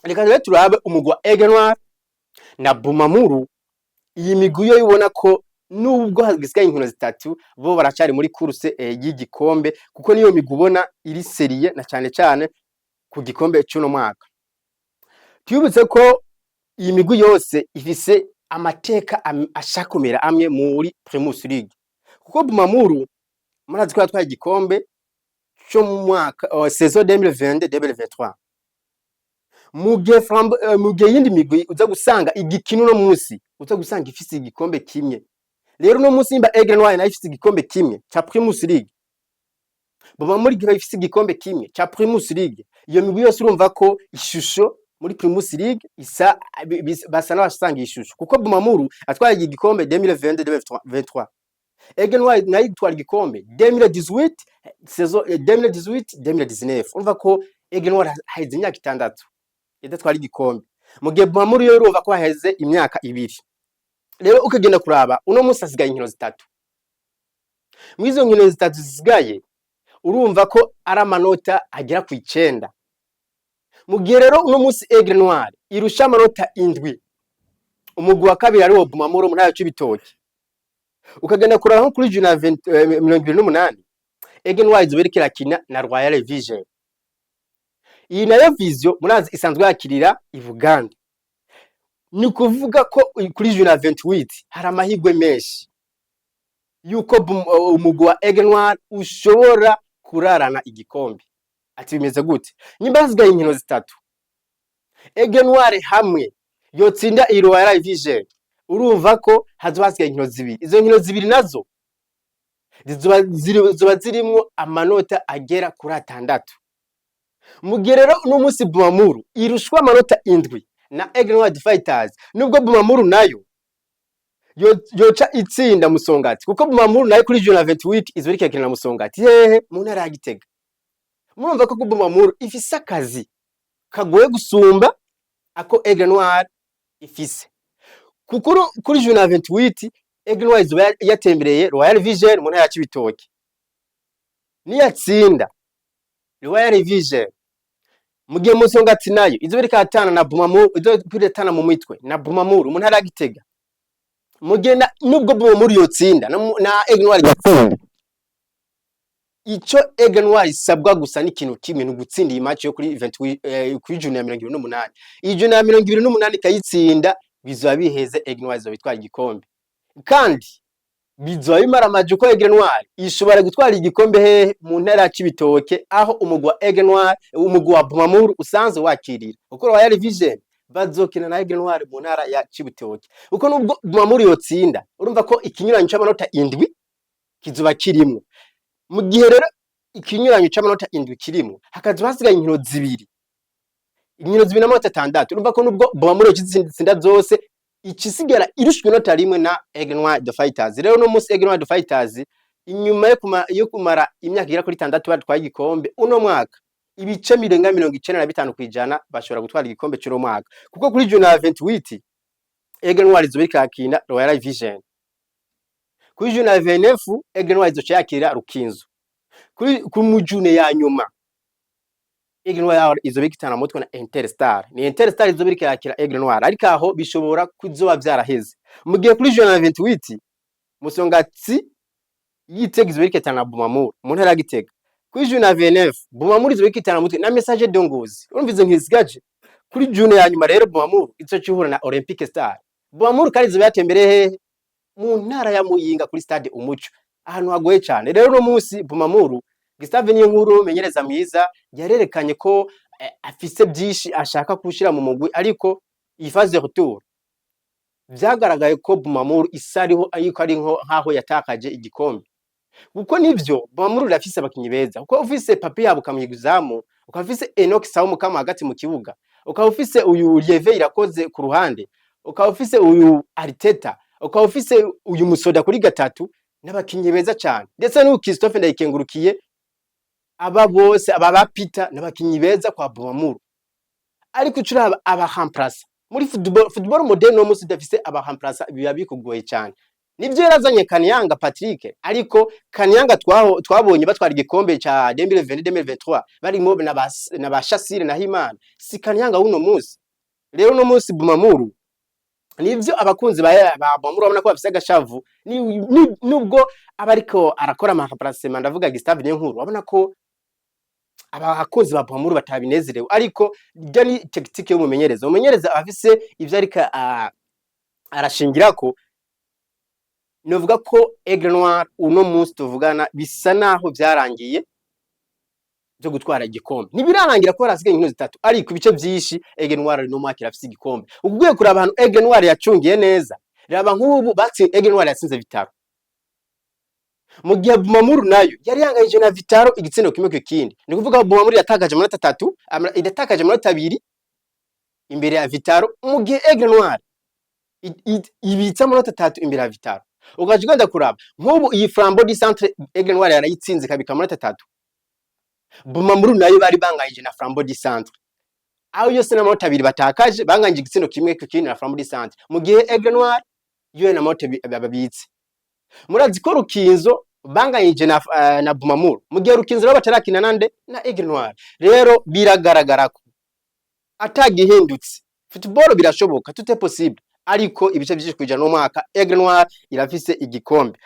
Reka rero turabe umugwa Aigle Noir na Bumamuru. Iyi migwi yo ibona ko nubwo hagisigaye inkino zitatu bo baracari muri course y'igikombe kuko niyo migwi ubona iri serie na cyane ku gikombe cy'uno mwaka. Twibutse ko iyi migwi yose ifise amateka ashakomera amwe muri Primus League. Kuko Bumamuru murazi ko yatwaye igikombe cyo mu mwaka saison 2022-2023. Mugihe yindi migwi uza gusanga igikino no munsi uza gusanga ifise igikombe kimwe. Rero no munsi imba Aigle Noir na ifise igikombe kimwe cha Primus League. Bumamuru gihe ifise igikombe kimwe cha Primus League. Iyo migwi yose urumva ko ishusho muri Primus League isa basa n'abasanga ishusho kuko Bumamuru atwaye igikombe 2022-2023. Aigle Noir nayo itwara igikombe 2018 saison 2018-2019. Urumva ko Aigle Noir haize imyaka 6 idatwara igikombe. Mu gihe Bumamuru yo urumva ko haheze imyaka 2. Rero ukagenda kuraba uno munsi asigaye inkino zitatu. Mwizo nkino zitatu zisigaye urumva ko ari amanota agera ku 9. Mu gihe rero uno munsi Aigle Noir irusha amanota 7. Umugwi wa kabiri ari wo Bumamuru mu ntara y'Ibitoke. Ukagenda kuraba nko kuri Juna 28 Aigle Noir izoberekera kina na Royal Vision. Iyi nayo Vision murazi isanzwe yakirira i Buganda. Ni kuvuga ko kuri Juna 28 hari amahigwe menshi yuko umugwi wa Aigle Noir ushobora kurarana igikombe. Ati bimeze gute? Nimba hasigaye inkino zitatu Aigle Noir hamwe yotsinda i Royal Vision, urumva ko hazobasigaye inkino zibiri. Izo nkino zibiri nazo zizoba zirimwo amanota agera kuri 6. Mu gihe rero uno munsi Bumamuru irushwa amanota 7 na Aigle Noir Fighters, nubwo Bumamuru nayo yoca itsinda Musongati kuko Bumamuru nayo kuri Juna 28 izoberekera na Musongati hehe mu ntara ya Gitega. Murumva ko Bumamuru ifise akazi kagoye gusumba ako Aigle Noir ifise. Kuko kuri Juna 28 Aigle Noir izoba yatembereye Royal Vision mu ntara ya Cibitoke. Niyatsinda Royal Vision mu gihe Musongati nayo izoberekera atana na Bumamuru, izoberekera mu mitwe na Bumamuru mu ntara ya Gitega. Mu gihe nubwo Bumamuru yotsinda na Aigle Noir gatsinda, ico Aigle Noir isabwa gusa n'ikintu kimwe no gutsinda iyi match yo kuri event kuri Juna 28. Iyi Juna 28 kayitsinda bizoba biheze Aigle Noir zo bitwara igikombe. Kandi bizoba bimara amaje ko Aigle Noir ishobora gutwara igikombe hehe mu ntara ya Cibitoke aho umugwi wa Aigle Noir umugwi wa Bumamuru usanze wakirira. Uko Royal Vision bazokina na Aigle Noir mu ntara ya Cibitoke. Uko nubwo Bumamuru yotsinda urumva ko ikinyuranyo c'amanota 7 kizoba kirimwo. Mu gihe rero ikinyuranyo c'amanota 7 kirimwo hakazoba hasigaye inkino zibiri. Inkino zibiri n'amanota 6. Urumva ko nubwo Bumamuru yotsinda zose ikisigara irushwe inota rimwe na Aigle Noir Fighters. Rero no munsi Aigle Noir Fighters inyuma yo kumara imyaka igera kuri 6 batwaye igikombe uno mwaka, ibice 95% bashobora gutwara igikombe cy'uno mwaka. Kuko kuri Juna 28 Aigle Noir izoberekera kina Royal Vision. Kuri Juna 29 Aigle Noir izoca yakira Rukinzo. Kuri mujune ya nyuma Aigle Noir izoberekana mutwe na Interstar. Ni Interstar izoberekera yakira Aigle Noir, ariko aho bishobora kuzoba byaraheze. Mu gihe kuri Juna 28 Musongati Gitega izoberekana na Bumamuru mu ntara ya Gitega. Kuri Juna 29 Bumamuru izoberekana mutwe na Message Dongozi. Urumva izo nkizgaje kuri June ya nyuma rero Bumamuru izocyuhura na Olympic Star. Bumamuru kandi izoba yatembereye mu ntara ya Muyinga kuri stade Umuco, ahantu hagoye cyane. Rero no munsi Bumamuru Gustave Niyonkuru menyereza mwiza yarerekanye ko afise byinshi ashaka kushira mu mugwi, ariko ifaze retour byagaragaye ko Bumamuru isariho ayiko ari nkaho yatakaje igikombe. Kuko nivyo Bumamuru rafise abakinyi beza, kuko ufise Papi yabo kamyigizamu, ukafise Enoch Samu kama hagati mu kibuga, ukafise uyu Lieve irakoze ku ruhande, ukafise uyu Arteta, ukafise uyu Musoda kuri gatatu, n'abakinyi beza cyane. Ndetse n'u Christophe Ndayikengurukiye, aba bose aba Peter n'abakinyi beza kwa Bumamuru. Ariko ucuraba aba remplacer muri football moderne no musi dafise aba remplacer biba bikugoye cyane. nivyo yarazanye Kanyanga Patrick, ariko Kanyanga twabonye batwara igikombe ca 2020-2023 barimo na ba Shassir na Himana, si Kanyanga uno munsi. Rero no munsi Bumamuru nivyo abakunzi ba Bumamuru babona ko bafise agashavu, nubwo abariko arakora amahaprasema, ndavuga Gustave Niyonkuru, babona ko abakunzi ba Bumamuru batabinezerewe, ariko ryo ni tactique y'umumenyereza. Umumenyereza afise ivyo arika arashingirako. Novuga ko Aigle Noir uno munsi tuvugana bisa naho vyarangiye byo gutwara igikombe. Ntibirarangira ko harasigaye inkino zitatu, ariko ibice vyishi Aigle Noir no mwaka irafise igikombe. Ubwiye kuri abantu Aigle Noir yacungiye neza, raba nk'ubu batsi Aigle Noir yatsinze Vitaro. Mu gihe Bumamuru nayo yari yangayije na Vitaro igitsina kimwe kindi. Ni kuvuga Bumamuru yatakaje amanota 3, idatakaje amanota 2 imbere ya Vitaro, mu gihe Aigle Noir ibitsa amanota 3 imbere ya Vitaro. Ugajiganda kuraba nk'ubu iyi Flambeau du Centre Aigle Noir yarayitsinze kabika amanota 3. Bumamuru nayo bari bangayije na Flambeau du Centre, aho yose na amanota 2 batakaje, banganje igitsina kimwe kindi na Flambeau du Centre, mu gihe Aigle Noir yo na amanota babitse. Murazi ko Rukinzo bangayije na Bumamuru, mu gihe Rukinzo rero batarakina nande na Aigle Noir. Rero biragaragara ko atagihindutse football birashoboka, tout est possible, ariko ibice byinshi kujana no mwaka Aigle Noir irafise igikombe.